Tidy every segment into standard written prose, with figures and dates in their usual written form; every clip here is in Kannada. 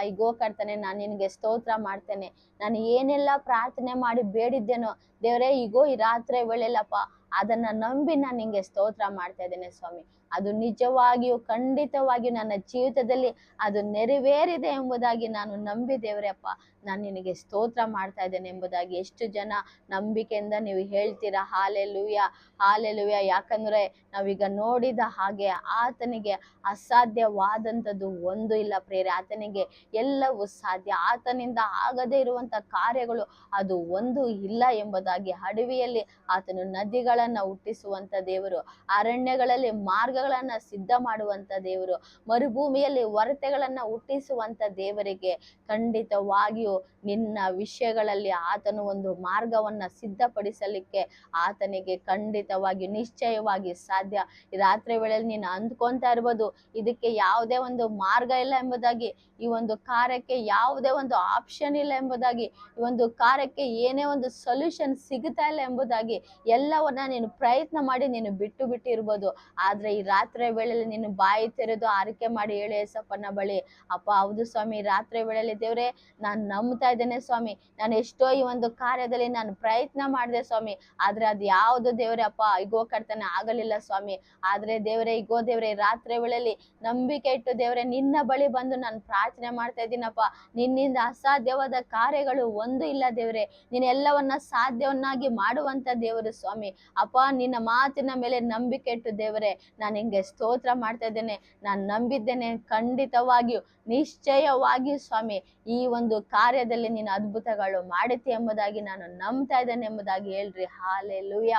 ಇಗೋ ಕರ್ತನೆ, ನಾನು ನಿನಗೆ ಸ್ತೋತ್ರ ಮಾಡ್ತೇನೆ. ನಾನು ಏನೆಲ್ಲ ಪ್ರಾರ್ಥನೆ ಮಾಡಿ ಬೇಡಿದ್ದೇನೋ ದೇವರೇ, ಇಗೋ ಈ ರಾತ್ರಿ ವೇಳೆಯಲ್ಲಪ್ಪ ಅದನ್ನ ನಂಬಿ ನಾನು ನಿಂಗೆ ಸ್ತೋತ್ರ ಮಾಡ್ತಾ ಇದ್ದೇನೆ ಸ್ವಾಮಿ. ಅದು ನಿಜವಾಗಿಯೂ ಖಂಡಿತವಾಗಿಯೂ ನನ್ನ ಜೀವಿತದಲ್ಲಿ ಅದು ನೆರವೇರಿದೆ ಎಂಬುದಾಗಿ ನಾನು ನಂಬಿ ದೇವರೇ ಅಪ್ಪ ನಾನು ನಿನಗೆ ಸ್ತೋತ್ರ ಮಾಡ್ತಾ ಇದ್ದೇನೆ ಎಂಬುದಾಗಿ ಎಷ್ಟು ಜನ ನಂಬಿಕೆಯಿಂದ ನೀವು ಹೇಳ್ತೀರಾ. Hallelujah, hallelujah. ಯಾಕಂದ್ರೆ ನಾವೀಗ ನೋಡಿದ ಹಾಗೆ ಆತನಿಗೆ ಅಸಾಧ್ಯವಾದಂಥದ್ದು ಒಂದು ಇಲ್ಲ ಪ್ರೇರೆ. ಆತನಿಗೆ ಎಲ್ಲವೂ ಸಾಧ್ಯ. ಆತನಿಂದ ಆಗದೇ ಇರುವಂತ ಕಾರ್ಯಗಳು ಅದು ಒಂದು ಇಲ್ಲ ಎಂಬುದಾಗಿ. ಅಡವಿಯಲ್ಲಿ ಆತನು ನದಿಗಳನ್ನ ಹುಟ್ಟಿಸುವಂತ ದೇವರು, ಅರಣ್ಯಗಳಲ್ಲಿ ಮಾರ್ಗಗಳನ್ನ ಸಿದ್ಧ ಮಾಡುವಂತ ದೇವರು, ಮರುಭೂಮಿಯಲ್ಲಿ ಒರತೆಗಳನ್ನ ಹುಟ್ಟಿಸುವಂತ ದೇವರಿಗೆ ಖಂಡಿತವಾಗಿಯೂ ನಿನ್ನ ವಿಷಯಗಳಲ್ಲಿ ಆತನು ಒಂದು ಮಾರ್ಗವನ್ನ ಸಿದ್ಧಪಡಿಸಲಿಕ್ಕೆ ಆತನಿಗೆ ಖಂಡಿತವಾಗಿ ನಿಶ್ಚಯವಾಗಿ ಸಾಧ್ಯ. ಈ ರಾತ್ರಿ ವೇಳೆಯಲ್ಲಿ ನೀನು ಅಂದ್ಕೊಂತಾ ಇರ್ಬೋದು, ಇದಕ್ಕೆ ಯಾವುದೇ ಒಂದು ಮಾರ್ಗ ಇಲ್ಲ ಎಂಬುದಾಗಿ, ಈ ಒಂದು ಕಾರ್ಯಕ್ಕೆ ಯಾವುದೇ ಒಂದು ಆಪ್ಷನ್ ಇಲ್ಲ ಎಂಬುದಾಗಿ, ಈ ಒಂದು ಕಾರ್ಯಕ್ಕೆ ಏನೇ ಒಂದು ಸೊಲ್ಯೂಷನ್ ಸಿಗುತ್ತಾ ಇಲ್ಲ ಎಂಬುದಾಗಿ ಎಲ್ಲವನ್ನ ನೀನು ಪ್ರಯತ್ನ ಮಾಡಿ ನೀನು ಬಿಟ್ಟು ಇರ್ಬೋದು. ಆದ್ರೆ ಈ ರಾತ್ರಿ ವೇಳೆಯಲ್ಲಿ ನೀನು ಬಾಯಿ ತೆರೆದು ಆರೈಕೆ ಮಾಡಿ ಹೇಳು ಏಸಪ್ಪನ ಬಳಿ, ಅಪ್ಪ ಹೌದು ಸ್ವಾಮಿ, ರಾತ್ರಿ ವೇಳೆಯಲ್ಲಿ ದೇವ್ರೆ ನಾನು ನಂಬ್ತಾ ಇದ್ದೇನೆ ಸ್ವಾಮಿ, ನಾನು ಎಷ್ಟೋ ಈ ಒಂದು ಕಾರ್ಯದಲ್ಲಿ ನಾನು ಪ್ರಯತ್ನ ಮಾಡಿದೆ ಸ್ವಾಮಿ, ಆದ್ರೆ ಅದು ಯಾವುದು ದೇವ್ರೆ ಅಪ್ಪ ಇಗೋ ಕರ್ತನೆ ಆಗಲಿಲ್ಲ ಸ್ವಾಮಿ. ಆದ್ರೆ ದೇವರೇ, ಇಗೋ ದೇವ್ರೆ, ರಾತ್ರಿ ವೇಳೆಯಲ್ಲಿ ನಂಬಿಕೆ ಇಟ್ಟು ದೇವ್ರೆ ನಿನ್ನ ಬಳಿ ಬಂದು ನಾನು ಪ್ರಾರ್ಥನೆ ಮಾಡ್ತಾ ಇದ್ದೀನಪ್ಪ. ನಿನ್ನಿಂದ ಅಸಾಧ್ಯವಾದ ಕಾರ್ಯಗಳು ಒಂದು ಇಲ್ಲ ದೇವ್ರೆ. ನೀನ್ ಎಲ್ಲವನ್ನ ಸಾಧ್ಯವನ್ನಾಗಿ ಮಾಡುವಂತ ದೇವರು ಸ್ವಾಮಿ. ಅಪ್ಪ ನಿನ್ನ ಮಾತಿನ ಮೇಲೆ ನಂಬಿಕೆ ಇಟ್ಟು ದೇವರೇ ನಾನು ಹಿಂಗೆ ಸ್ತೋತ್ರ ಮಾಡ್ತಾ ಇದ್ದೇನೆ. ನಾನು ನಂಬಿದ್ದೇನೆ, ಖಂಡಿತವಾಗಿಯೂ ನಿಶ್ಚಯವಾಗಿಯೂ ಸ್ವಾಮಿ ಈ ಒಂದು ಕಾರ್ಯದಲ್ಲಿ ನೀನು ಅದ್ಭುತಗಳು ಮಾಡುತ್ತಿ ಎಂಬುದಾಗಿ ನಾನು ನಂಬ್ತಾ ಇದ್ದೇನೆ ಎಂಬುದಾಗಿ ಹೇಳ್ರಿ. Hallelujah,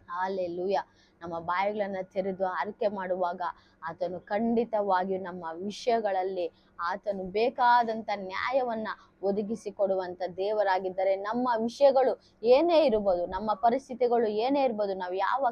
hallelujah. ನಮ್ಮ ಬಾಯಿಗಳನ್ನ ತೆರೆದು ಆರೈಕೆ ಮಾಡುವಾಗ ಆತನು ಖಂಡಿತವಾಗಿಯೂ ನಮ್ಮ ವಿಷಯಗಳಲ್ಲಿ ಆತನು ಬೇಕಾದಂತ ನ್ಯಾಯವನ್ನ ಒದಗಿಸಿ ಕೊಡುವಂತ ದೇವರಾಗಿದ್ದರೆ, ನಮ್ಮ ವಿಷಯಗಳು ಏನೇ ಇರ್ಬೋದು, ನಮ್ಮ ಪರಿಸ್ಥಿತಿಗಳು ಏನೇ ಇರ್ಬೋದು, ನಾವು ಯಾವ